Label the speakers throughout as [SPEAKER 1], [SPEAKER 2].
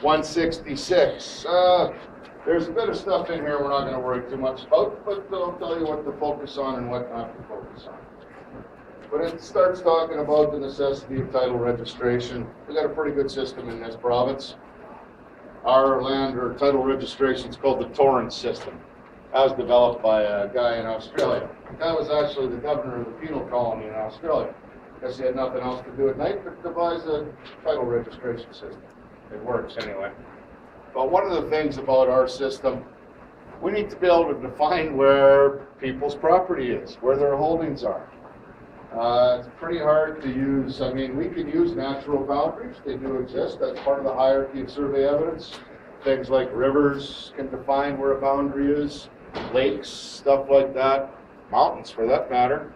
[SPEAKER 1] 166. There's a bit of stuff in here we're not going to worry too much about, but I'll tell you what to focus on and what not to focus on. But it starts talking about the necessity of title registration. We've got a pretty good system in this province. Our land or title registration is called the Torrance system. That was developed by a guy in Australia. The guy was actually the governor of the penal colony in Australia. Guess he had nothing else to do at night but devise a title registration system. It works anyway. But one of the things about our system, we need to be able to define where people's property is, where their holdings are. It's pretty hard to use. I mean, we can use natural boundaries. They do exist. That's part of the hierarchy of survey evidence. Things like rivers can define where a boundary is, lakes, stuff like that, mountains for that matter.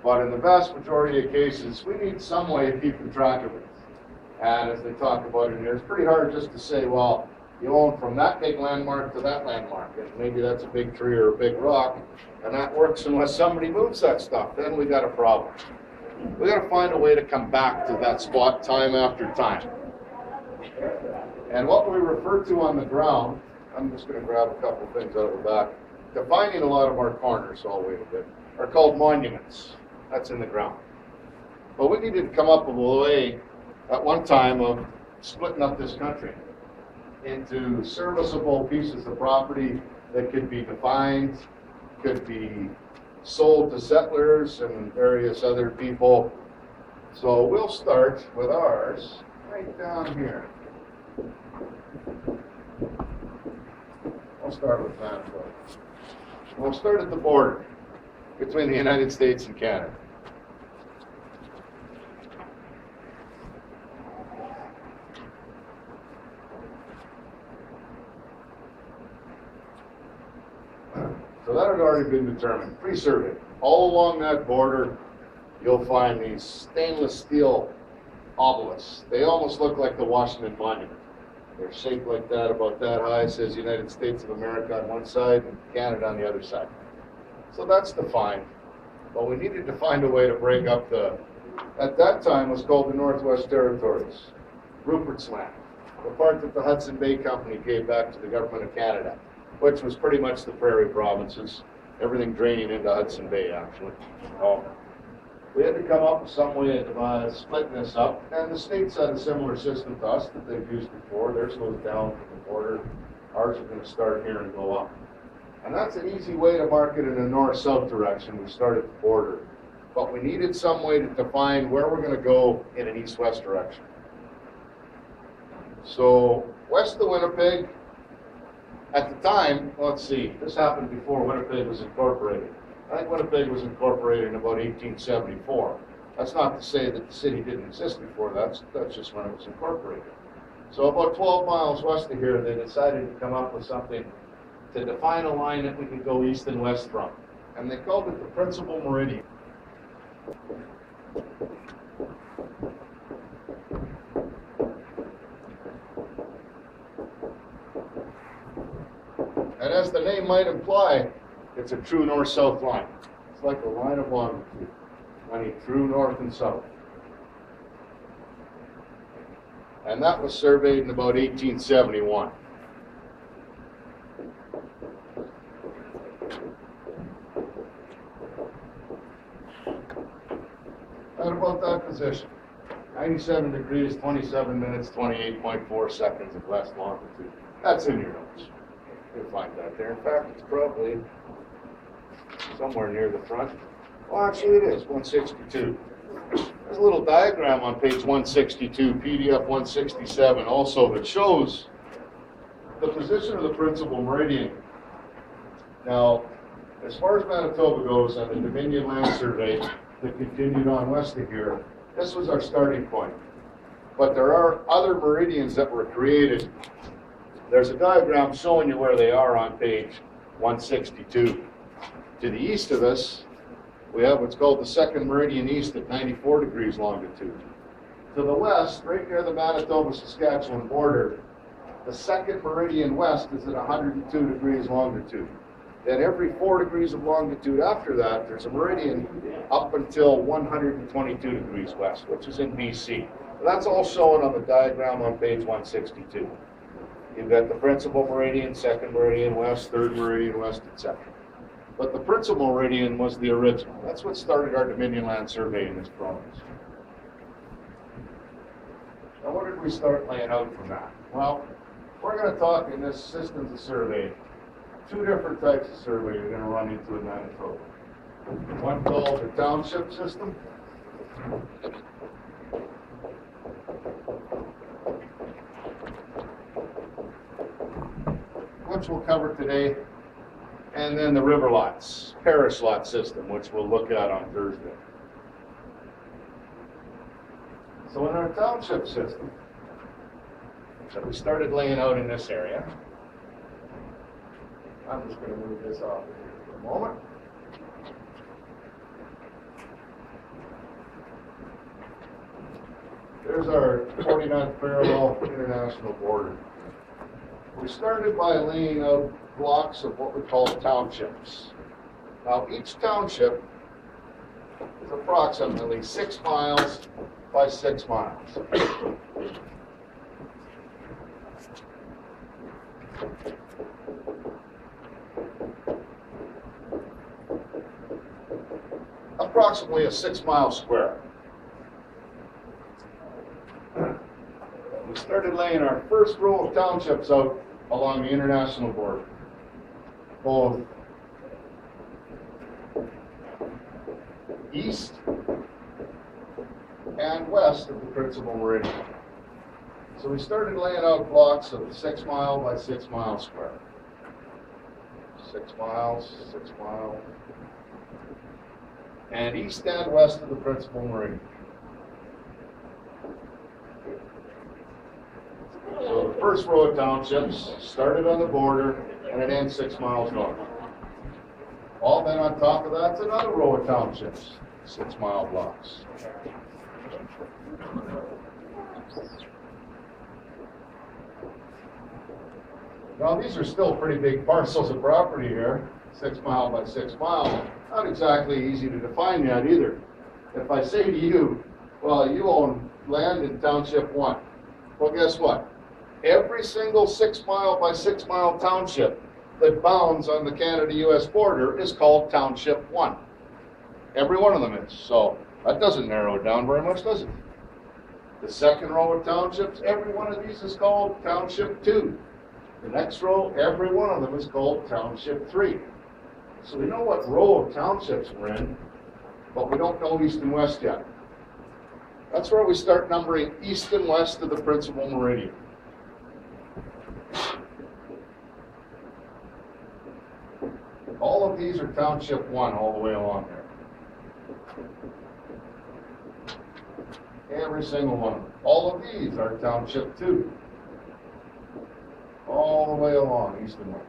[SPEAKER 1] But in the vast majority of cases, we need some way of keeping track of it. And as they talk about it here, it's pretty hard just to say, well, you own from that big landmark to that landmark, and maybe that's a big tree or a big rock, and that works unless somebody moves that stuff. Then we got a problem. We got to find a way to come back to that spot time after time. And what we refer to on the ground, I'm just going to grab a couple things out of the back, defining a lot of our corners, so I'll wait a bit, are called monuments. That's in the ground. But we needed to come up with a way at one time of splitting up this country into serviceable pieces of property that could be defined, could be sold to settlers and various other people. So we'll start with ours right down here. I'll start with Manitoba. We'll start at the border between the United States and Canada. So that had already been determined, pre-surveyed. All along that border, you'll find these stainless steel obelisks. They almost look like the Washington Monument. They're shaped like that, about that high. It says United States of America on one side and Canada on the other side. So that's defined. But we needed to find a way to break up at that time was called the Northwest Territories, Rupert's Land, the part that the Hudson Bay Company gave back to the government of Canada, which was pretty much the prairie provinces, everything draining into Hudson Bay, actually. We had to come up with some way of splitting this up, and the states had a similar system to us that they've used before. Theirs goes down from the border. Ours are going to start here and go up. And that's an easy way to mark it in a north-south direction. We start at the border. But we needed some way to define where we're going to go in an east-west direction. So west of Winnipeg, at the time, let's see, this happened before Winnipeg was incorporated. I think Winnipeg was incorporated in about 1874. That's not to say that the city didn't exist before that. That's just when it was incorporated. So about 12 miles west of here, they decided to come up with something to define a line that we could go east and west from. And they called it the principal meridian. And as the name might imply, it's a true north-south line. It's like a line of longitude, running true north and south. And that was surveyed in about 1871. At about that position, 97 degrees, 27 minutes, 28.4 seconds of west longitude. That's in your notes. You'll find that there. In fact, it's probably somewhere near the front. Well, actually it is, 162. There's a little diagram on page 162, PDF 167 also that shows the position of the principal meridian. Now, as far as Manitoba goes on the Dominion Land Survey that continued on west of here, this was our starting point. But there are other meridians that were created. There's a diagram showing you where they are on page 162. To the east of us, we have what's called the second meridian east at 94 degrees longitude. To the west, right near the Manitoba-Saskatchewan border, the second meridian west is at 102 degrees longitude. Then every 4 degrees of longitude after that, there's a meridian up until 122 degrees west, which is in BC. That's all shown on the diagram on page 162. You've got the principal meridian, second meridian west, third meridian west, etc. But the principal meridian was the original. That's what started our Dominion land survey in this province. Now, what did we start laying out from that? Well, we're going to talk in this systems of survey, two different types of survey you're going to run into in Manitoba. One called the township system, which we'll cover today, and then the river lots, parish lot system, which we'll look at on Thursday. So in our township system, that we started laying out in this area, I'm just going to move this off here for a moment. There's our 49th parallel international border. We started by laying out blocks of what we call townships. Now, each township is approximately 6 miles by 6 miles. Approximately a 6 mile square. We started laying our first row of townships out along the international border, both east and west of the principal meridian. So we started laying out blocks of 6 mile by 6 mile square. 6 miles, 6 miles, and east and west of the principal meridian. So the first row of townships started on the border and it ends 6 miles north. All then on top of that's another row of townships, 6 mile blocks. Now these are still pretty big parcels of property here, 6 mile by 6 mile. Not exactly easy to define yet either. If I say to you, well, you own land in Township 1, well, guess what? Every single 6 mile by 6 mile township that bounds on the Canada-US border is called Township 1. Every one of them is. So that doesn't narrow it down very much, does it? The second row of townships, every one of these is called Township 2. The next row, every one of them is called Township 3. So we know what row of townships we're in, but we don't know east and west yet. That's where we start numbering east and west of the principal meridian. All of these are Township 1 all the way along there. Every single one. All of these are Township 2. All the way along, east and west.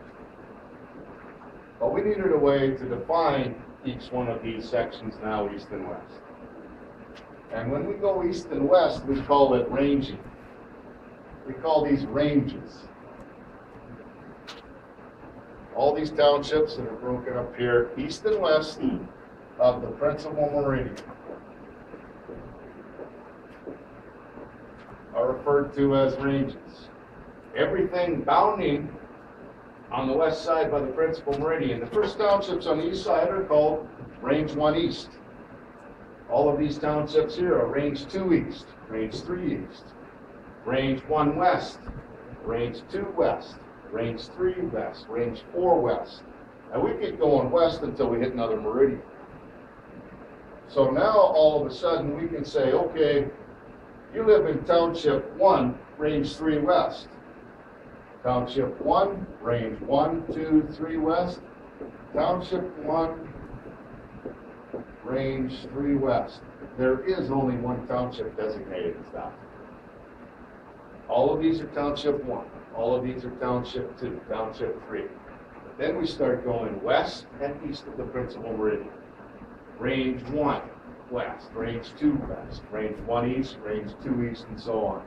[SPEAKER 1] But we needed a way to define each one of these sections now, east and west. And when we go east and west, we call it ranging. We call these ranges. All these townships that are broken up here, east and west of the principal meridian, are referred to as ranges. Everything bounding on the west side by the principal meridian, the first townships on the east side are called Range 1 East. All of these townships here are Range 2 East, Range 3 East, Range 1 West, Range 2 West, Range 3 West, Range 4 West. And we keep going west until we hit another meridian. So now all of a sudden we can say, okay, you live in Township 1, Range 3 West. Township 1, Range 1, 2, 3 West. Township 1, Range 3 West. There is only one township designated as that. All of these are Township 1. All of these are Township 2, Township 3. Then we start going west and east of the principal meridian. Range 1 west, Range 2 west, Range 1 east, Range 2 east, and so on.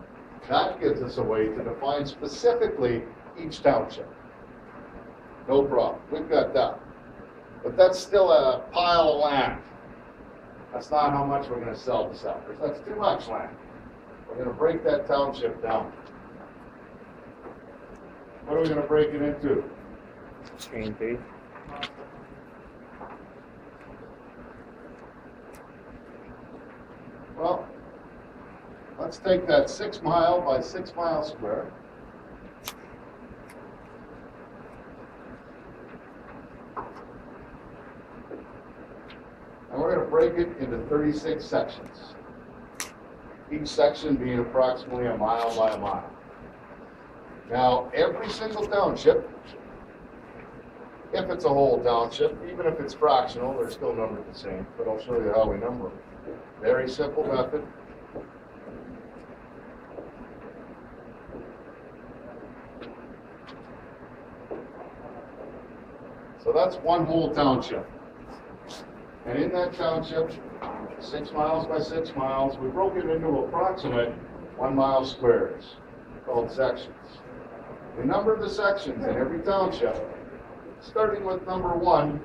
[SPEAKER 1] That gives us a way to define specifically each township. No problem. We've got that. But that's still a pile of land. That's not how much we're going to sell to settlers. That's too much land. We're going to break that township down. What are we going to break it into?
[SPEAKER 2] Chain B.
[SPEAKER 1] Well, let's take that 6 mile by 6 mile square. And we're going to break it into 36 sections. Each section being approximately a mile by a mile. Now, every single township, if it's a whole township, even if it's fractional, they're still numbered the same, but I'll show you how we number them. Very simple method. So that's one whole township. And in that township, 6 miles by 6 miles, we broke it into approximate 1 mile squares, called sections. We numbered the sections in every township, starting with number 1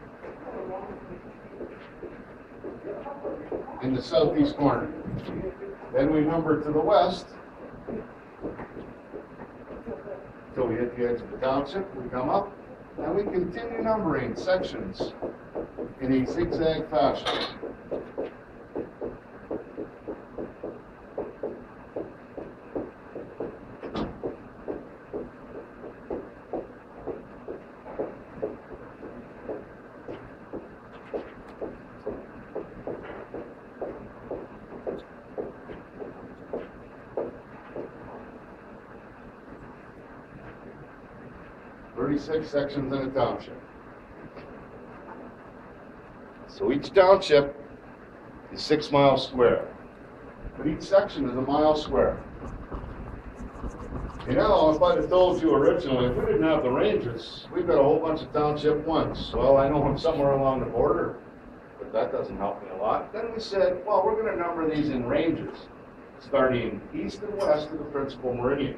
[SPEAKER 1] in the southeast corner. Then we number to the west until we hit the edge of the township. We come up and we continue numbering sections in a zigzag fashion. Six sections in a township. So each township is 6 miles square, but each section is a mile square. You know, if I'd have told you originally, if we didn't have the ranges, we've got a whole bunch of township ones. Well, I know I'm somewhere along the border, but that doesn't help me a lot. Then we said, well, we're going to number these in ranges, starting east and west of the principal meridian.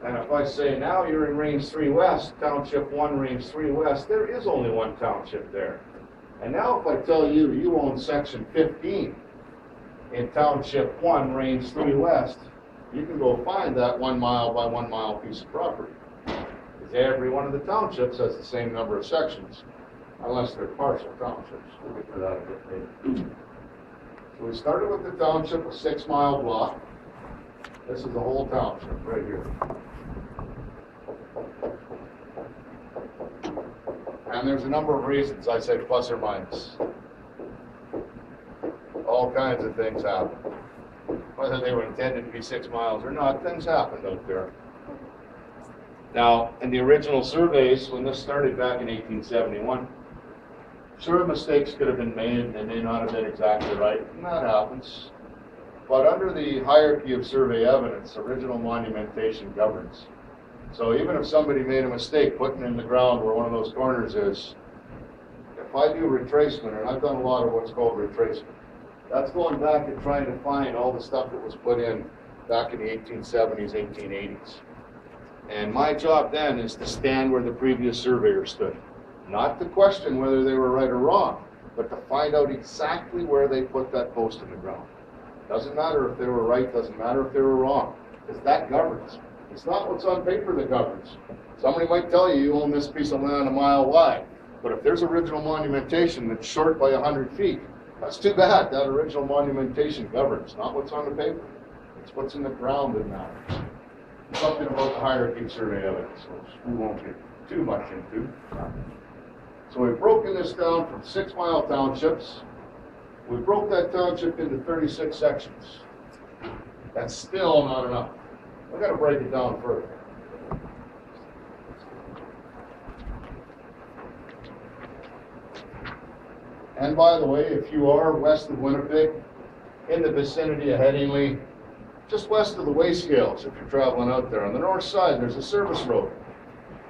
[SPEAKER 1] And if I say now you're in range 3 west, township 1, range 3 west, there is only one township there. And now if I tell you you own section 15 in township 1, range 3 west, you can go find that 1 mile by 1 mile piece of property. Because every one of the townships has the same number of sections, unless they're partial townships. We'll get to that a bit later. So we started with the township, a 6 mile block. This is the whole township right here. And there's a number of reasons I say plus or minus. All kinds of things happen. Whether they were intended to be 6 miles or not, things happened out there. Now, in the original surveys, when this started back in 1871, sure, mistakes could have been made and they may not have been exactly right, and that happens. But under the hierarchy of survey evidence, original monumentation governs. So even if somebody made a mistake putting in the ground where one of those corners is, if I do retracement, and I've done a lot of what's called retracement, that's going back and trying to find all the stuff that was put in back in the 1870s, 1880s. And my job then is to stand where the previous surveyor stood. Not to question whether they were right or wrong, but to find out exactly where they put that post in the ground. Doesn't matter if they were right, doesn't matter if they were wrong, because that governs. It's not what's on paper that governs. Somebody might tell you you own this piece of land a mile wide, but if there's original monumentation that's short by 100 feet, that's too bad. That original monumentation governs, not what's on the paper. It's what's in the ground that matters. Something about the hierarchy of survey evidence, which we won't get too much into. So we've broken this down from 6 mile townships. We broke that township into 36 sections. That's still not enough. We've got to break it down further. And by the way, if you are west of Winnipeg, in the vicinity of Headingley, just west of the weigh scales, if you're traveling out there, on the north side, there's a service road.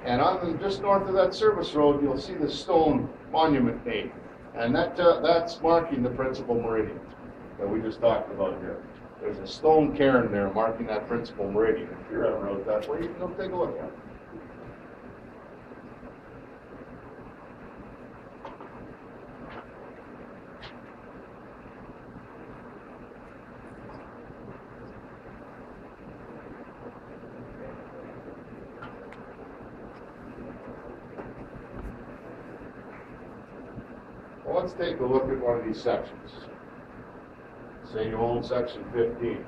[SPEAKER 1] And just north of that service road, you'll see the stone monument name. And that's marking the principal meridian that we just talked about here. There's a stone cairn there marking that principal meridian. If you're ever out that way, you can go take a look at it. let's take a look at one of these sections. Say you own section 15,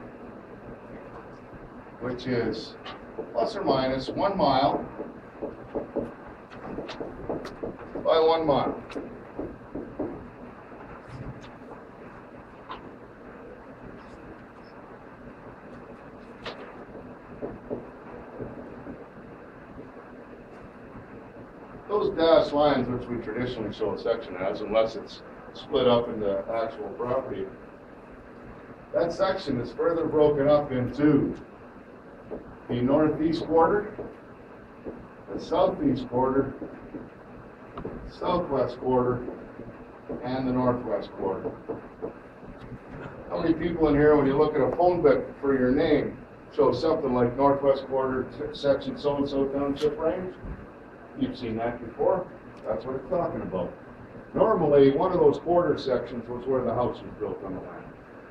[SPEAKER 1] which is plus or minus 1 mile by 1 mile. Those dashed lines, which we traditionally show a section as, unless it's split up into actual property, that section is further broken up into the northeast quarter, the southeast quarter, southwest quarter, and the northwest quarter. How many people in here, when you look at a phone book for your name, show something like northwest quarter, section so-and-so township range? You've seen that before. That's what it's talking about. Normally, one of those quarter sections was where the house was built on the land.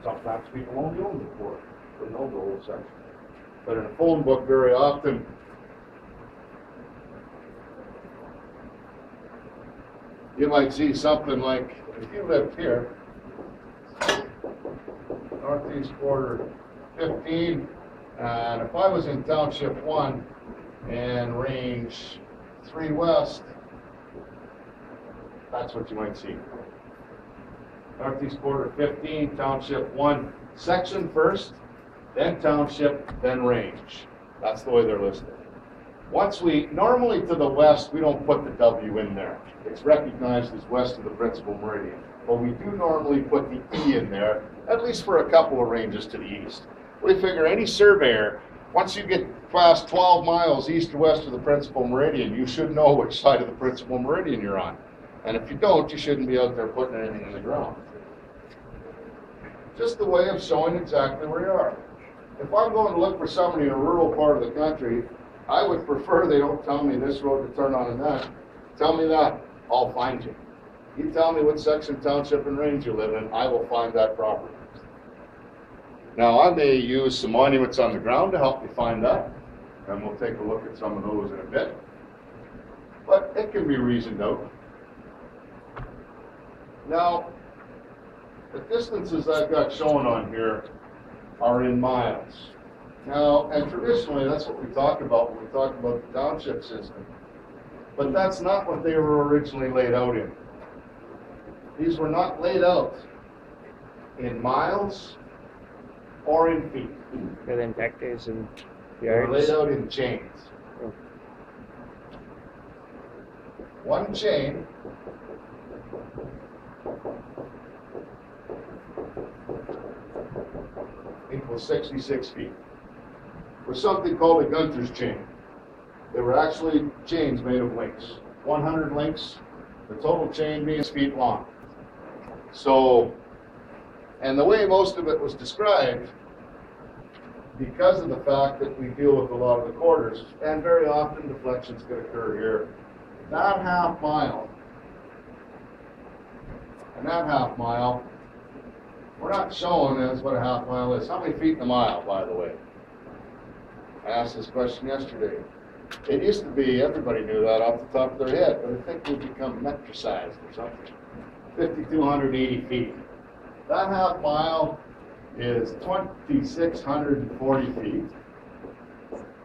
[SPEAKER 1] Sometimes people only own the quarter, but own the whole section. But in a phone book, very often, you might see something like, if you lived here, northeast quarter 15, and if I was in township 1 and range 3 west, that's what you might see. Northeast quarter 15, township 1, section first, then township, then range. That's the way they're listed. Normally to the west, we don't put the W in there. It's recognized as west of the principal meridian. But we do normally put the E in there, at least for a couple of ranges to the east. We figure any surveyor, once you get past 12 miles east or west of the principal meridian, you should know which side of the principal meridian you're on. And if you don't, you shouldn't be out there putting anything in the ground. Just a way of showing exactly where you are. If I'm going to look for somebody in a rural part of the country, I would prefer they don't tell me this road to turn on and that. Tell me that, I'll find you. You tell me what section, township, and range you live in, I will find that property. Now, I may use some monuments on the ground to help you find that, and we'll take a look at some of those in a bit. But it can be reasoned out. Now, the distances I've got shown on here are in miles. Now, and traditionally, that's what we talk about when we talk about the township system. But that's not what they were originally laid out in. These were not laid out in miles or in feet.
[SPEAKER 2] But in hectares and
[SPEAKER 1] They were
[SPEAKER 2] yards.
[SPEAKER 1] laid out in chains.
[SPEAKER 2] Oh.
[SPEAKER 1] One chain equals 66 feet. For something called a Gunter's chain. They were actually chains made of links. 100 links, the total chain being 6 feet long. So, and the way most of it was described, because of the fact that we deal with a lot of the quarters, and very often deflections could occur here, that half mile, and that half mile, we're not showing as what a half mile is. How many feet in a mile, by the way? I asked this question yesterday. It used to be, everybody knew that off the top of their head, but I think we've become metricized or something. 5,280 feet. That half mile is 2,640 feet.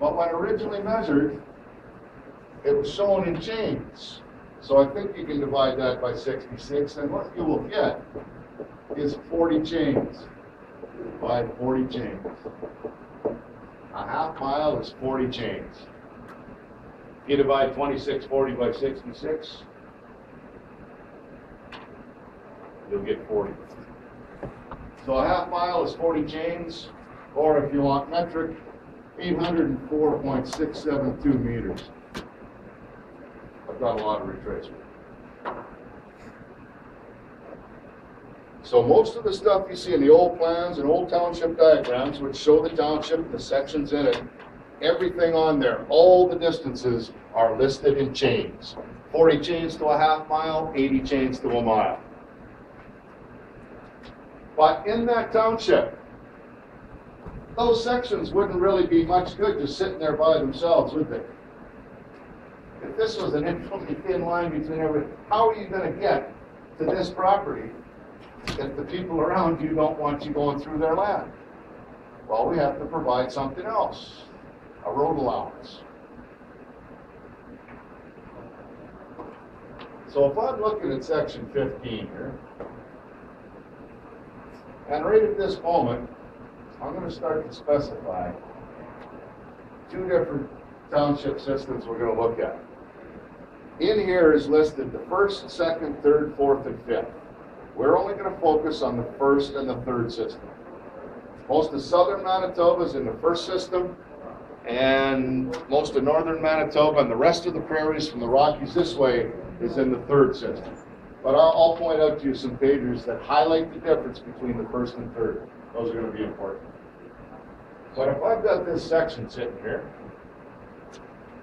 [SPEAKER 1] But when originally measured, it was shown in chains. So I think you can divide that by 66, and what you will get is 40 chains by 40 chains. A half mile is 40 chains. You divide 2640 by 66, you'll get 40. So a half mile is 40 chains, or if you want metric, 804.672 meters. I've got a lot of retracement. So most of the stuff you see in the old plans and old township diagrams, which show the township and the sections in it, everything on there, all the distances are listed in chains. 40 chains to a half mile, 80 chains to a mile. But in that township, those sections wouldn't really be much good just sitting there by themselves, would they? If this was an infinitely thin line between everything, how are you going to get to this property if the people around you don't want you going through their land? Well, we have to provide something else, a road allowance. So if I'm looking at section 15 here, and right at this moment, I'm going to start to specify two different township systems we're going to look at. In here is listed the first, second, third, fourth, and fifth. We're only going to focus on the first and the third system. Most of southern Manitoba is in the first system, and most of northern Manitoba and the rest of the prairies from the Rockies this way is in the third system. But I'll point out to you some pages that highlight the difference between the first and third. Those are going to be important. But if I've got this section sitting here,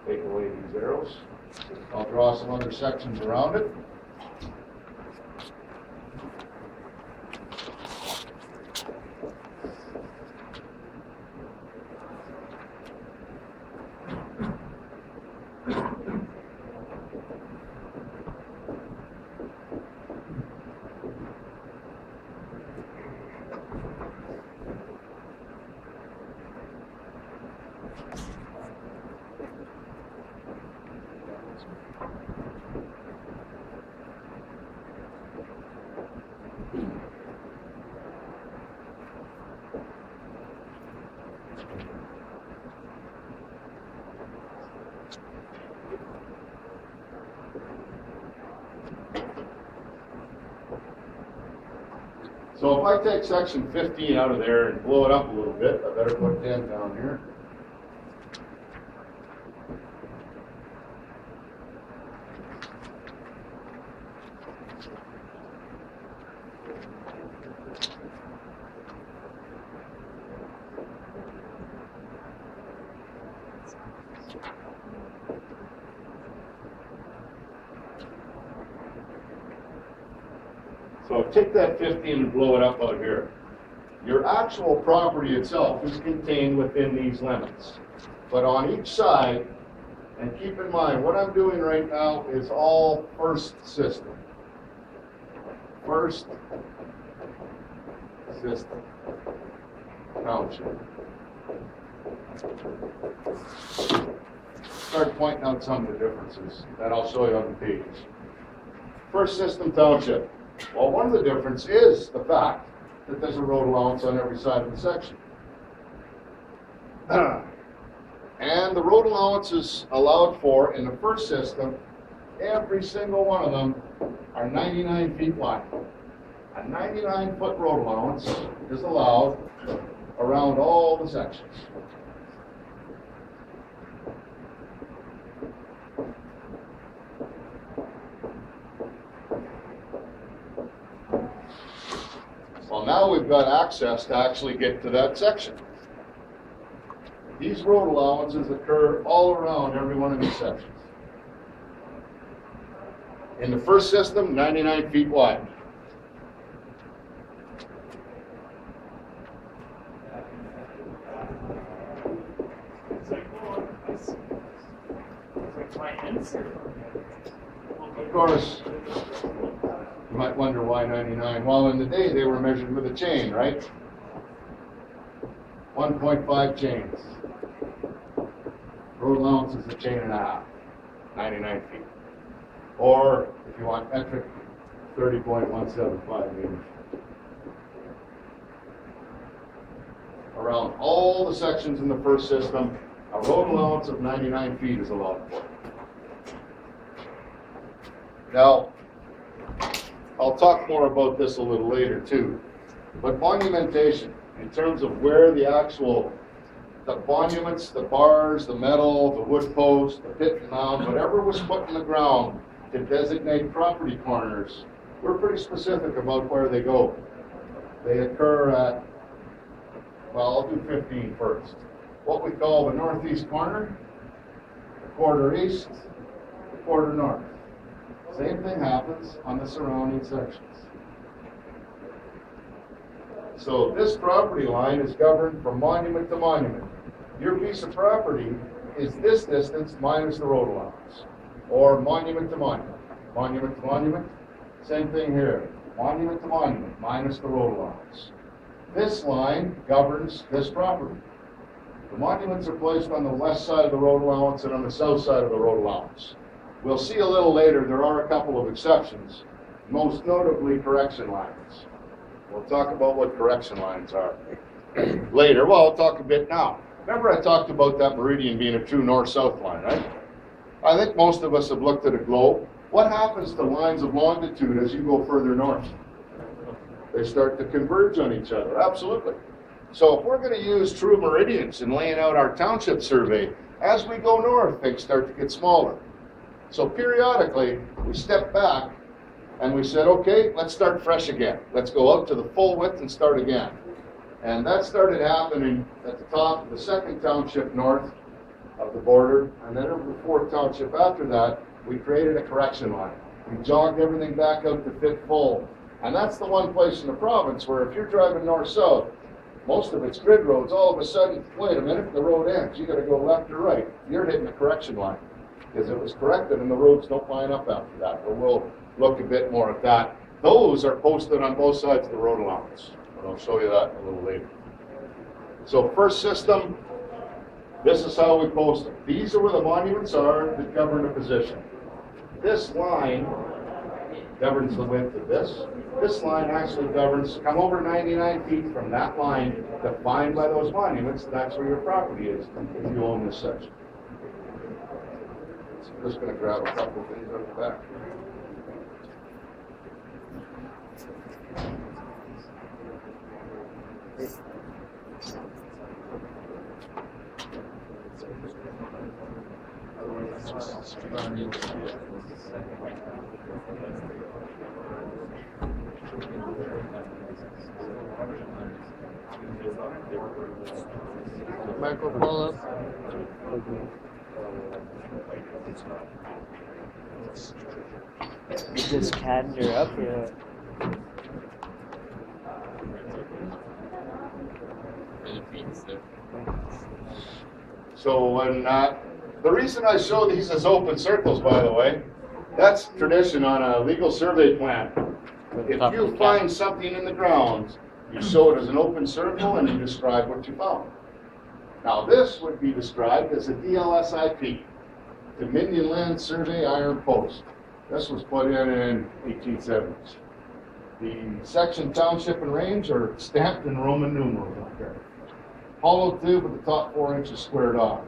[SPEAKER 1] take away these arrows. I'll draw some other sections around it. So if I take section 15 out of there and blow it up a little bit, I better put 10 down here. So take that 15 and blow it up out here. Your actual property itself is contained within these limits. But on each side, and keep in mind, what I'm doing right now is all first system. First system. Township. Start pointing out some of the differences that I'll show you on the pages. First system township. Well, one of the differences is the fact that there's a road allowance on every side of the section. And the road allowances allowed for in the first system, every single one of them are 99 feet wide. A 99-foot road allowance is allowed around all the sections. Well, now we've got access to actually get to that section. These road allowances occur all around every one of these sections. In the first system, 99 feet wide. Of course, you might wonder why 99. Well, in the day they were measured with a chain, right? 1.5 chains. Road allowance is a chain and a half, 99 feet. Or, if you want metric, 30.175 meters. Around all the sections in the first system, a road allowance of 99 feet is allowed for. Now, I'll talk more about this a little later too, but monumentation, in terms of where the monuments, the bars, the metal, the wood post, the pit and mound, whatever was put in the ground to designate property corners, we're pretty specific about where they go. They occur at, well, I'll do 15 first. What we call the northeast corner, the quarter east, the quarter north. Same thing happens on the surrounding sections. So this property line is governed from monument to monument. Your piece of property is this distance minus the road allowance, or monument to monument. Monument to monument, Same thing here, monument to monument, minus the road allowance. This line governs this property. The monuments are placed on the west side of the road allowance and on the south side of the road allowance. We'll see a little later there are a couple of exceptions, most notably correction lines. We'll talk about what correction lines are later. Well, I'll talk a bit now. Remember I talked about that meridian being a true north-south line, right? I think most of us have looked at a globe. What happens to lines of longitude as you go further north? They start to converge on each other, absolutely. So if we're going to use true meridians in laying out our township survey, as we go north, things start to get smaller. So periodically, we step back and we said, okay, let's start fresh again. Let's go out to the full width and start again. And that started happening at the top of the second township north of the border, and then over the fourth township after that, we created a correction line. We jogged everything back out to fit full. And that's the one place in the province where if you're driving north-south, most of it's grid roads, all of a sudden, wait a minute, the road ends. You got to go left or right. You're hitting a correction line because it was corrected and the roads don't line up after that. But we'll look a bit more at that. Those are posted on both sides of the road allowance. And I'll show you that a little later. So first system, this is how we post them. These are where the monuments are that govern a position. This line governs the width of this. This line actually governs, come over 99 feet from that line defined by those monuments, that's where your property is if you own this section. So I'm just going to grab a couple of things out of the back.
[SPEAKER 2] Marco, pull up. You just canter up here.
[SPEAKER 1] So when the reason I show these as open circles, by the way, that's tradition on a legal survey plan. If you find something in the ground, you show it as an open circle and you describe what you found. Now this would be described as a DLSIP, Dominion Land Survey Iron Post. This was put in 1870s. The section, township, and range are stamped in Roman numerals up there. Hollow tube with the top 4 inches squared off.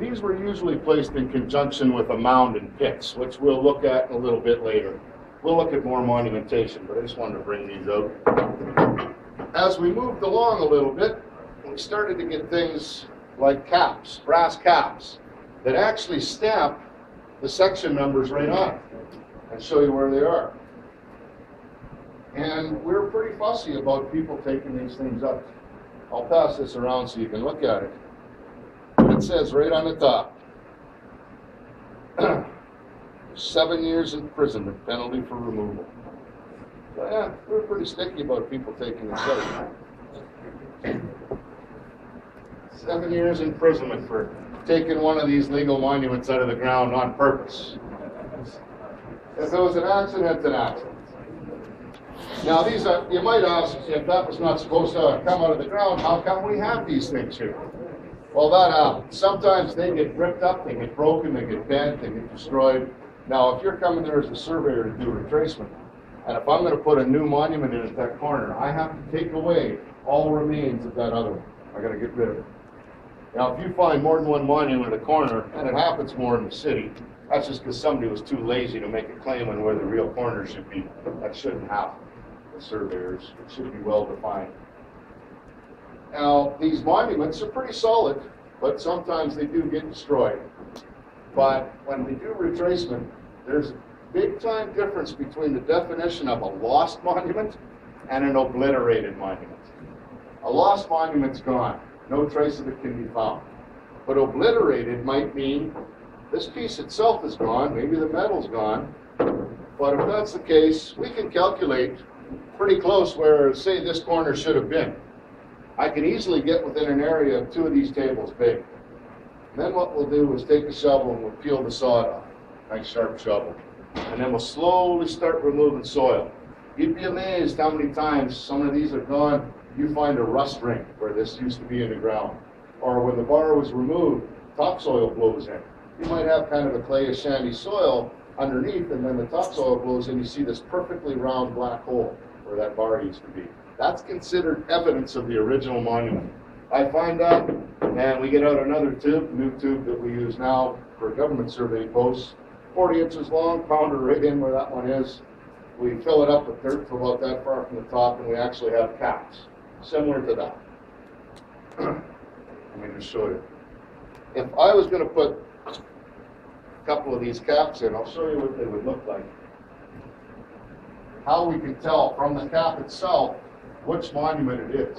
[SPEAKER 1] These were usually placed in conjunction with a mound and pits, which we'll look at a little bit later. We'll look at more monumentation, but I just wanted to bring these out. As we moved along a little bit, we started to get things like caps, brass caps, that actually stamp the section numbers right on and show you where they are. And we're pretty fussy about people taking these things up. I'll pass this around so you can look at it. But it says right on the top, 7 years imprisonment, penalty for removal. So yeah, we're pretty sticky about people taking this out. 7 years imprisonment for taking one of these legal monuments out of the ground on purpose. If it was an accident, it's an accident. Now these are, you might ask, if that was not supposed to come out of the ground, how come we have these things here? Well, that happens. Sometimes they get ripped up, they get broken, they get bent, they get destroyed. Now, if you're coming there as a surveyor to do retracement, and if I'm going to put a new monument in at that corner, I have to take away all the remains of that other one. I got to get rid of it. Now, if you find more than one monument at a corner, and it happens more in the city, that's just because somebody was too lazy to make a claim on where the real corner should be. That shouldn't happen with surveyors. It should be well defined. Now, these monuments are pretty solid, but sometimes they do get destroyed. But when we do retracement, there's a big time difference between the definition of a lost monument and an obliterated monument. A lost monument's gone. No trace of it can be found. But obliterated might mean this piece itself is gone, maybe the metal's gone. But if that's the case, we can calculate pretty close where, say, this corner should have been. I can easily get within an area of 2 of these tables big. Then what we'll do is take a shovel and we'll peel the sod off. Nice sharp shovel. And then we'll slowly start removing soil. You'd be amazed how many times some of these are gone. You find a rust ring where this used to be in the ground. Or when the bar was removed, topsoil blows in. You might have kind of a clayish sandy soil underneath, and then the topsoil blows in, you see this perfectly round black hole where that bar used to be. That's considered evidence of the original monument. I find that, and we get out another tube, new tube that we use now for government survey posts, 40 inches long, pound it right in where that one is. We fill it up with dirt to about that far from the top, and we actually have caps, similar to that. Let me just show you. If I was going to put a couple of these caps in, I'll show you what they would look like. How we can tell from the cap itself which monument it is.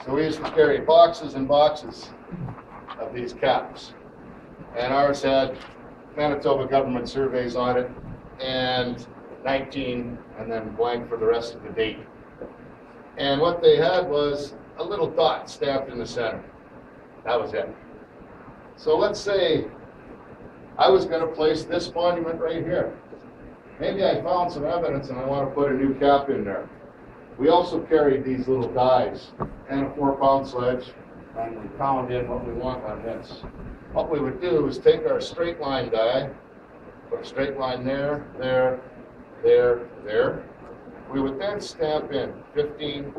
[SPEAKER 1] So we used to carry boxes and boxes of these caps. And ours had Manitoba government surveys on it, and 19, and then blank for the rest of the date. And what they had was a little dot stamped in the center. That was it. So let's say I was going to place this monument right here. Maybe I found some evidence and I want to put a new cap in there. We also carried these little dies and a 4-pound sledge, and we pound in what we want on this. What we would do is take our straight line die, put a straight line there, there, there, there. We would then stamp in 15,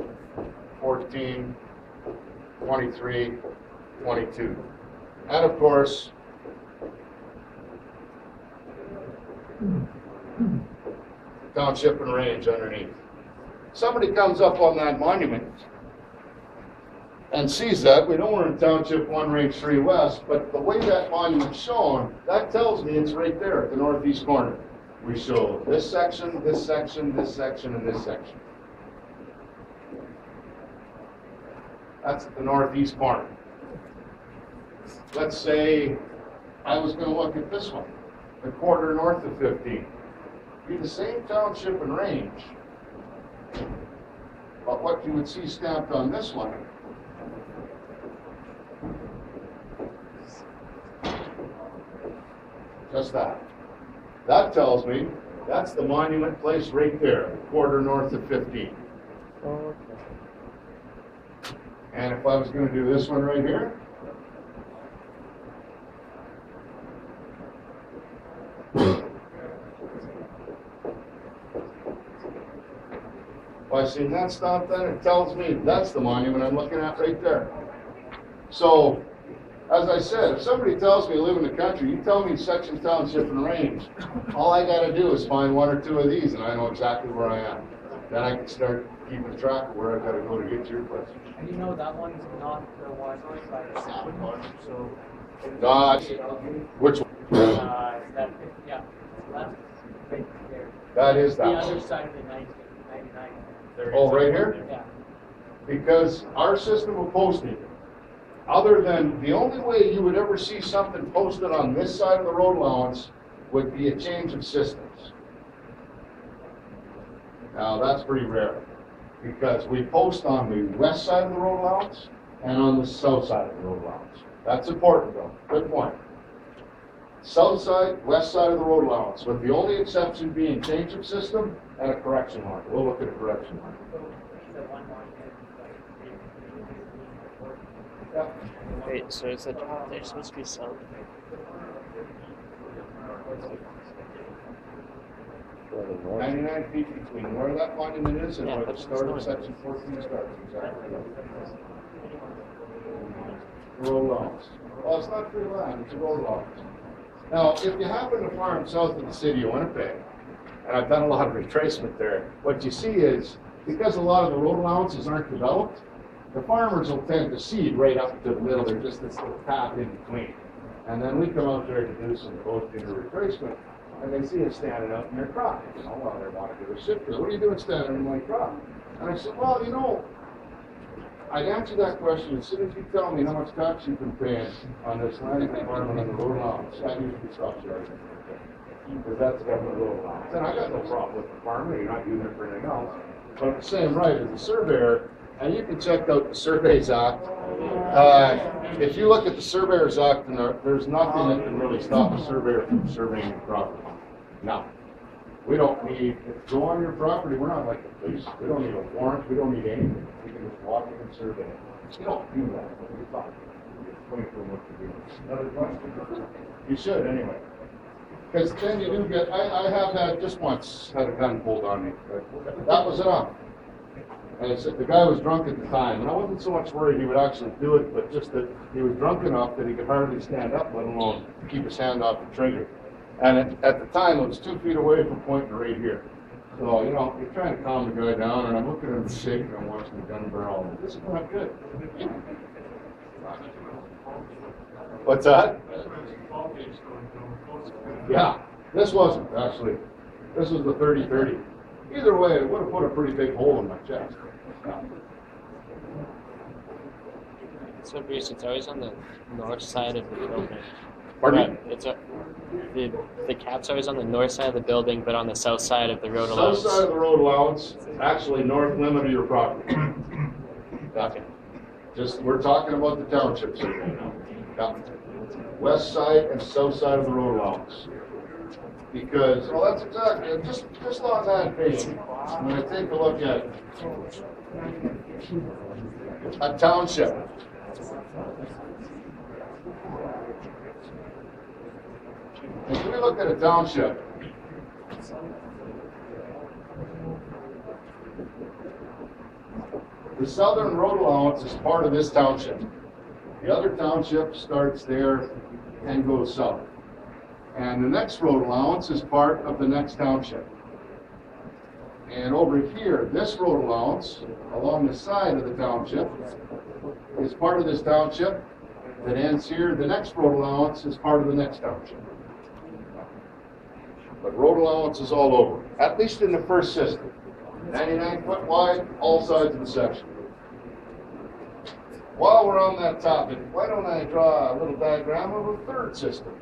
[SPEAKER 1] 14, 23, 22. And of course, township and range underneath. Somebody comes up on that monument and sees that. We know we're in Township 1, Range 3 West, but the way that monument's shown, that tells me it's right there at the northeast corner. We show this section, this section, this section, and this section. That's at the northeast corner. Let's say I was going to look at this one, the quarter north of 15. Be the same township and range, but what you would see stamped on this one just that. That tells me that's the monument place right there, quarter north of 15.
[SPEAKER 2] Oh, okay.
[SPEAKER 1] And if I was going to do this one right here, if I see that stop, then it tells me that's the monument I'm looking at right there. So, as I said, if somebody tells me I live in the country, you tell me section, township, and range, all I got to do is find one or two of these, and I know exactly where I am. Then I can start keeping track of where I got to go to get to your place.
[SPEAKER 2] And you know that one's not the one by the south one, so.
[SPEAKER 1] Not which one?
[SPEAKER 2] That, yeah, that's right there.
[SPEAKER 1] That is that
[SPEAKER 2] The
[SPEAKER 1] one.
[SPEAKER 2] other side of the 1999.
[SPEAKER 1] Oh, right here?
[SPEAKER 2] Yeah.
[SPEAKER 1] Because our system of posting, other than the only way you would ever see something posted on this side of the road allowance would be a change of systems. Now that's pretty rare because we post on the west side of the road allowance and on the south side of the road allowance. That's important though. Good point. South side, west side of the road allowance, with the only exception being change of system and a correction mark. We'll look at a correction mark. Yeah.
[SPEAKER 2] Wait, so it's a, they're supposed to be south.
[SPEAKER 1] 99 feet between where that monument is and
[SPEAKER 2] Yeah,
[SPEAKER 1] where
[SPEAKER 2] but
[SPEAKER 1] the start of
[SPEAKER 2] it's
[SPEAKER 1] section 14 starts. Exactly. Road allowance. Well, it's not free land, it's a road allowance. Now, if you happen to farm south of the city of Winnipeg, and I've done a lot of retracement there, what you see is, because a lot of the road allowances aren't developed, the farmers will tend to seed right up to the middle. There's just this little path in between. And then we come out there to do some posting or retracement, and they see us standing out in their crop. You know, well, they want to do a shifter. What are you doing standing in my crop? And I said, well, you know, I'd answer that question as soon as you tell me how much tax you've been paying on this land environment and the road allowance. That usually stops you right there. Because that's government road allowance. Then I got no problem with the farmer. You're not using it for anything else. But at the same right, as a surveyor, and you can check out the Surveys Act. If you look at the Surveyors Act, there's nothing that can really stop a surveyor from surveying your property. No. We don't need, if you go on your property, we're not like the police. We don't need a warrant. We don't need anything. We can just walk in and survey it. You don't do that. What are you talking about? You explain to them what to do. Another question? You should, anyway. Because then you do get, I have had, just once, had a gun pulled on me. That was enough. And the guy was drunk at the time, and I wasn't so much worried he would actually do it, but just that he was drunk enough that he could hardly stand up, let alone keep his hand off the trigger. And at the time, it was 2 feet away from pointing right here. So, you know, you're trying to calm the guy down, and I'm looking at him shake, and I'm watching the gun barrel. This is not good. What's that? Yeah, this wasn't, actually. This was the 30-30. Either way, it would have put a pretty big hole in my chest.
[SPEAKER 3] So, Bruce, it's always on the north side of the building.
[SPEAKER 1] Pardon me?
[SPEAKER 3] It's the cap's always on the north side of the building, but on the south side of the road allowance.
[SPEAKER 1] South side of the road allowance, actually north limit of your property.
[SPEAKER 3] Okay.
[SPEAKER 1] Just, we're talking about the townships right now. Yeah. West side and south side of the road allowance. Because, well, that's exactly, just on that page, when I take a look at a township. If we look at a township, the southern road allowance is part of this township. The other township starts there and goes south. And the next road allowance is part of the next township. And over here, this road allowance along the side of the township is part of this township that ends here. The next road allowance is part of the next township. But road allowance is all over, at least in the first system. 99 foot wide, all sides of the section. While we're on that topic, why don't I draw a little diagram of a third system?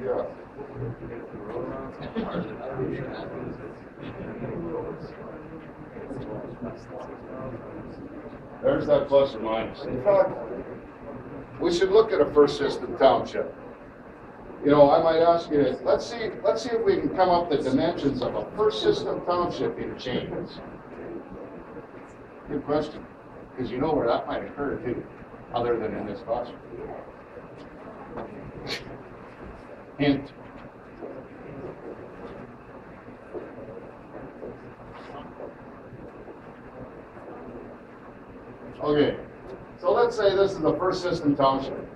[SPEAKER 1] Yeah. There's that plus or minus. In fact, we should look at a first system township. You know, I might ask you, let's see if we can come up with the dimensions of a first system township in chains. Good question, because you know where that might occur too, other than in this classroom. Hint. Okay, so let's say this is the first system township,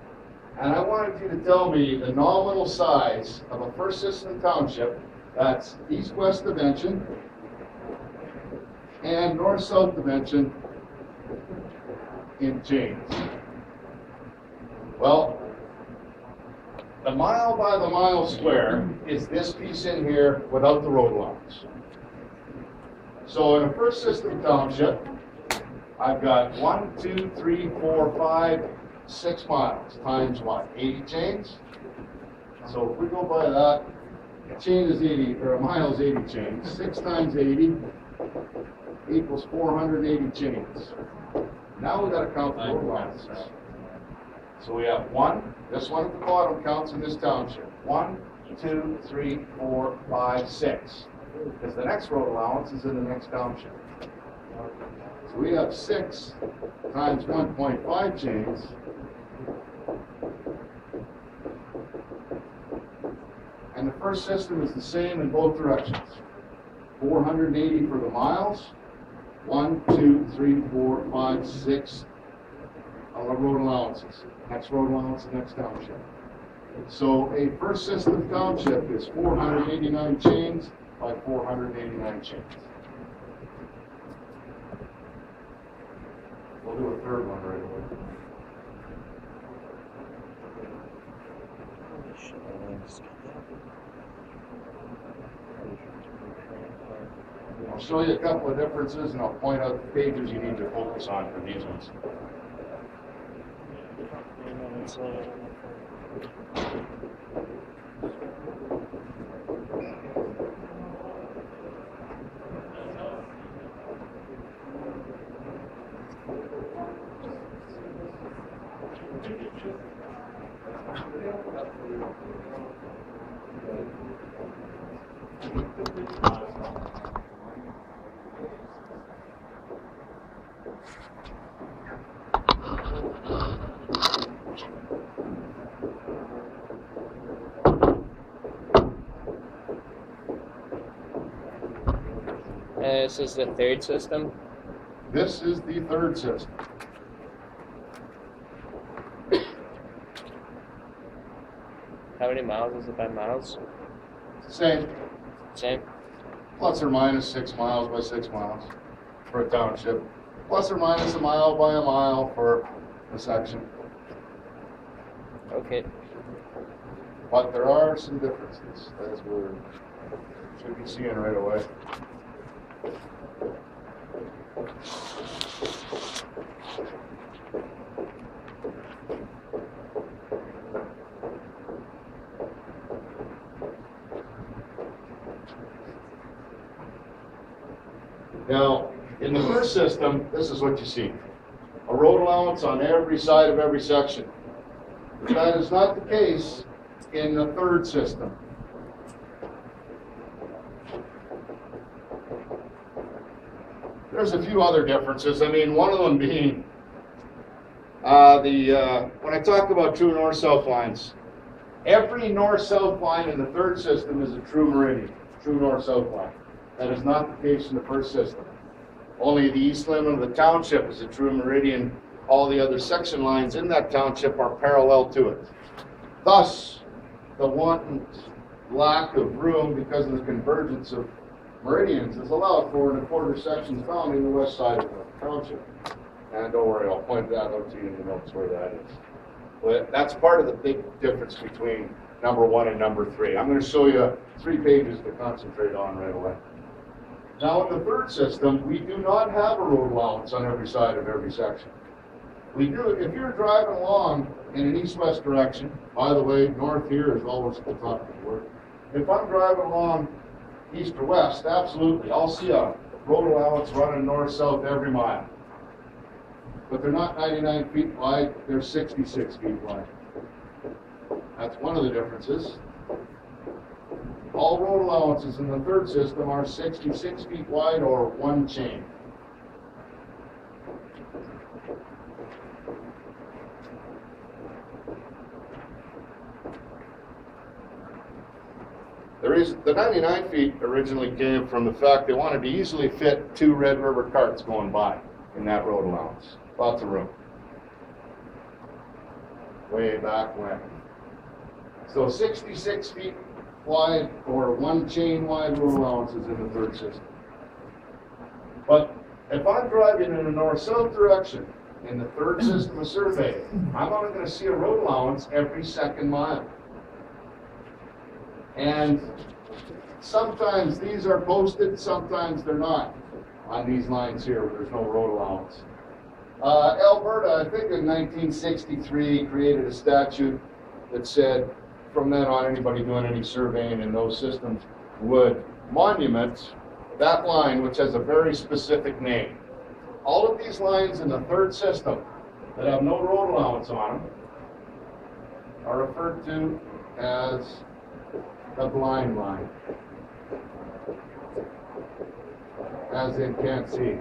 [SPEAKER 1] and I wanted you to tell me the nominal size of a first system township. That's east-west dimension and north-south dimension in chains. Well, the mile by the mile square is this piece in here without the road allowance. So in a first system township, I've got 1, 2, 3, 4, 5, 6 miles times what? 80 chains? So if we go by that, a chain is 80, or a mile is 80 chains. 6 times 80 equals 480 chains. Now we've got to count the road allowances. So we have 1, this one at the bottom counts in this township. 1, 2, 3, 4, 5, 6. Because the next road allowance is in the next township. So we have 6 times 1.5 chains. And the first system is the same in both directions. 480 for the miles. 1, 2, 3, 4, 5, 6, road allowances. Next road allowance, the next township. So a first system township is 489 chains by 489 chains. We'll do a third one right away. I'll show you a couple of differences and I'll point out the pages you need to focus on for these ones.
[SPEAKER 3] This is the third system.
[SPEAKER 1] This is the third system.
[SPEAKER 3] How many miles is it by miles?
[SPEAKER 1] Same.
[SPEAKER 3] Same.
[SPEAKER 1] Plus or minus 6 miles by 6 miles for a township. Plus or minus a mile by a mile for a section.
[SPEAKER 3] Okay.
[SPEAKER 1] But there are some differences, as we should be seeing right away. Now, in the first system, this is what you see. A road allowance on every side of every section. That is not the case in the third system. There's a few other differences. I mean, one of them being when I talk about true north-south lines, every north-south line in the third system is a true meridian, true north-south line. That is not the case in the first system. Only the east limit of the township is a true meridian. All the other section lines in that township are parallel to it. Thus, the wanton lack of room because of the convergence of meridians is allowed for in the quarter sections found in the west side of the township. And don't worry, I'll point that out to you in the notes where that is. But that's part of the big difference between number 1 and number 3. I'm going to show you 3 pages to concentrate on right away. Now, in the third system, we do not have a road allowance on every side of every section. We do, if you're driving along in an east-west direction, by the way, north here is always the top of the word. If I'm driving along east or west, absolutely, I'll see a road allowance running north-south every mile. But they're not 99 feet wide, they're 66 feet wide. That's one of the differences. All road allowances in the third system are 66 feet wide or 1 chain. The 99 feet originally came from the fact they wanted to easily fit 2 Red River carts going by in that road allowance. Lots of room. Way back when. So 66 feet wide or 1 chain wide road allowances in the third system. But if I'm driving in a north-south direction in the third system of survey, I'm only going to see a road allowance every second mile. And sometimes these are posted, sometimes they're not on these lines here where there's no road allowance. Alberta, I think in 1963, created a statute that said from then on anybody doing any surveying in those systems would monument that line, which has a very specific name. All of these lines in the third system that have no road allowance on them are referred to as the blind line, as in can't see.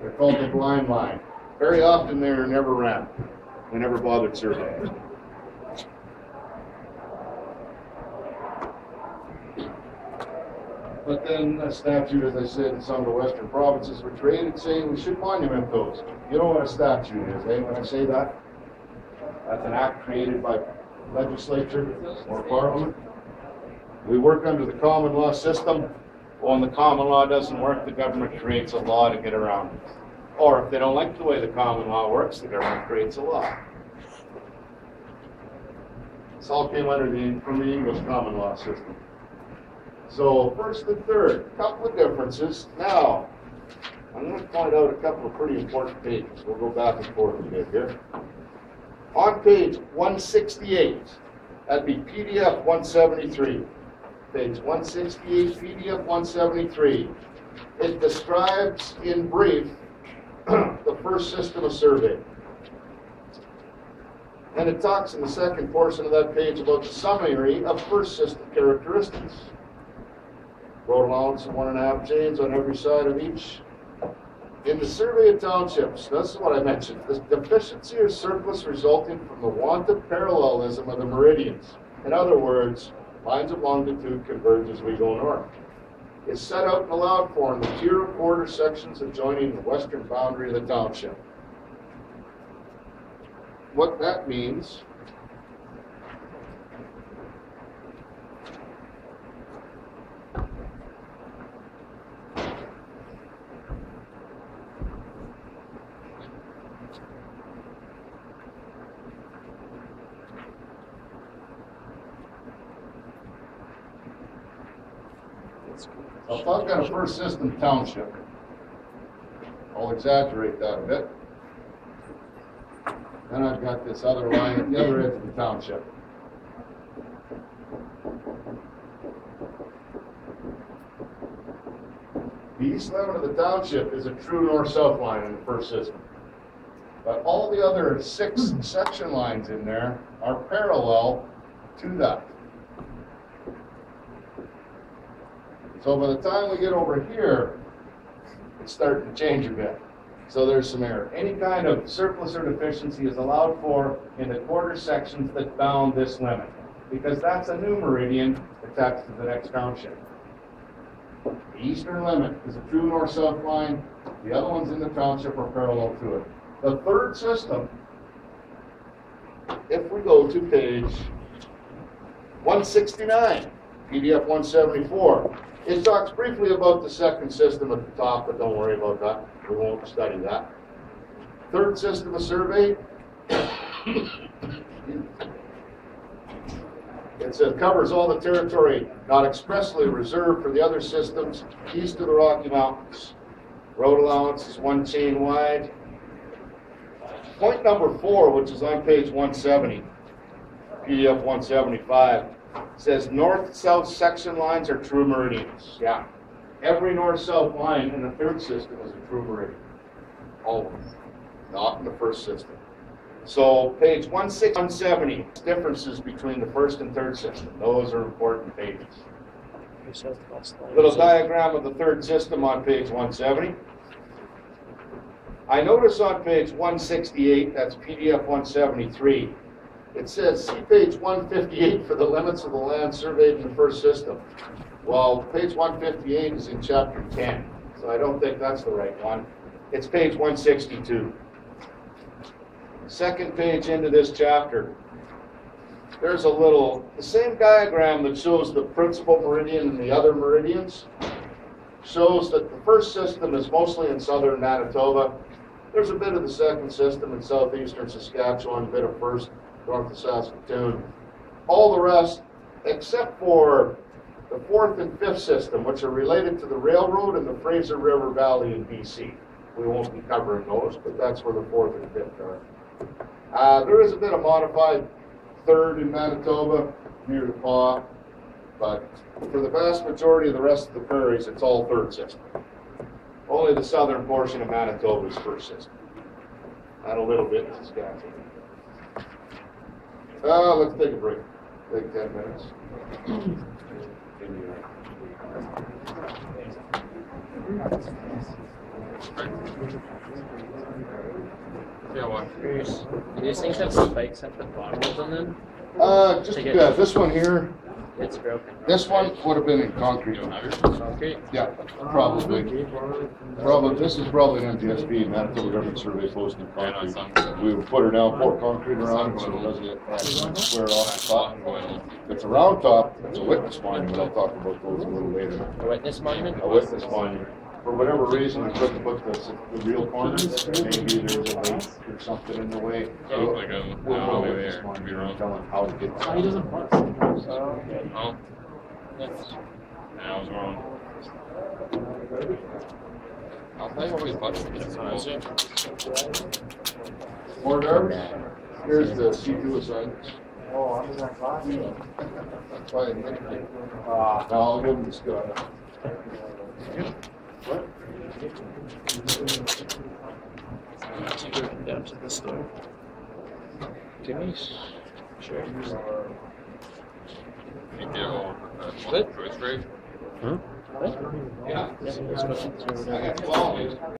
[SPEAKER 1] They're called the blind line. Very often they're never ran. We never bothered surveying. But then a statute, as I said, in some of the western provinces were created saying we should monument those. You know what a statute is, eh, when I say that? That's an act created by legislature or parliament. We work under the common law system. When the common law doesn't work, the government creates a law to get around it. Or if they don't like the way the common law works, the government creates a law. This all came from the English common law system. So first and third, a couple of differences. Now, I'm going to point out a couple of pretty important pages. We'll go back and forth a bit here. On page 168, that'd be PDF 173. Page 168, PDF 173. It describes in brief the first system of survey. And it talks in the second portion of that page about the summary of first system characteristics. Road allowance of 1.5 chains on every side of each. In the survey of townships, this is what I mentioned, the deficiency or surplus resulting from the want of parallelism of the meridians. In other words, lines of longitude converge as we go north. Is set out and allowed for in the tier of quarter sections adjoining the western boundary of the township. What that means if I've got a first system township, I'll exaggerate that a bit. Then I've got this other line at the other edge of the township. The east limit of the township is a true north-south line in the first system. But all the other 6 section lines in there are parallel to that. So by the time we get over here, it's starting to change a bit. So there's some error. Any kind of surplus or deficiency is allowed for in the quarter sections that bound this limit, because that's a new meridian attached to the next township. The eastern limit is a true north-south line. The other ones in the township are parallel to it. The third system, if we go to page 169, PDF 174, it talks briefly about the second system at the top, but don't worry about that. We won't study that. Third system of survey. It covers all the territory not expressly reserved for the other systems east of the Rocky Mountains. Road allowance is 1 chain wide. Point number 4, which is on page 170, PDF 175, says north-south section lines are true meridians. Yeah. Every north-south line in the third system is a true meridian. Always. Not in the first system. So page 170, differences between the first and third system. Those are important pages. Little diagram of the third system on page 170. I notice on page 168, that's PDF 173, it says, see page 158 for the limits of the land surveyed in the first system. Well, page 158 is in chapter 10, so I don't think that's the right one. It's page 162. Second page into this chapter, there's the same diagram that shows the principal meridian and the other meridians, shows that the first system is mostly in southern Manitoba. There's a bit of the second system in southeastern Saskatchewan, a bit of first north of Saskatoon. All the rest, except for the fourth and fifth system, which are related to the railroad and the Fraser River Valley in BC. We won't be covering those, but that's where the fourth and fifth are. There is a bit of modified third in Manitoba, near the Paw, but for the vast majority of the rest of the prairies, it's all third system. Only the southern portion of Manitoba is first system, and a little bit in Saskatchewan. Let's take a break. Take 10 minutes. Yeah, what?
[SPEAKER 3] Do these things have spikes at the bottom of them then?
[SPEAKER 1] This one here
[SPEAKER 3] It's broken.
[SPEAKER 1] This one would have been in concrete.
[SPEAKER 3] Concrete.
[SPEAKER 1] Yeah, probably. This is probably an MTSB, Manitoba Government Survey posted in concrete. We would put her down, pour concrete around it so it doesn't square it off the top. If it's a round top, it's a witness monument. I'll talk about those a little later.
[SPEAKER 3] A witness monument?
[SPEAKER 1] A witness monument. For whatever reason, we couldn't put the real corners. Maybe there's a weight or something in the way.
[SPEAKER 4] It looked like a
[SPEAKER 1] We'll put a
[SPEAKER 4] alleyway
[SPEAKER 1] witness
[SPEAKER 4] there.
[SPEAKER 1] monument telling how to get.
[SPEAKER 2] He doesn't bust.
[SPEAKER 4] Oh,
[SPEAKER 3] Yes.
[SPEAKER 4] yeah, I was wrong. I'll tell you what we
[SPEAKER 1] More garbage? Here's the C2 assignments.
[SPEAKER 2] Oh, I'm in that class.
[SPEAKER 1] That's why I admitted it. Now I'll give him the Scott. What?
[SPEAKER 3] Down to the store. Denise? Sure.
[SPEAKER 4] You get all
[SPEAKER 3] What?
[SPEAKER 4] choice break?
[SPEAKER 3] Huh? What?
[SPEAKER 4] Yeah.
[SPEAKER 3] Yeah, that's what it's over
[SPEAKER 1] I
[SPEAKER 3] there.
[SPEAKER 1] got 12.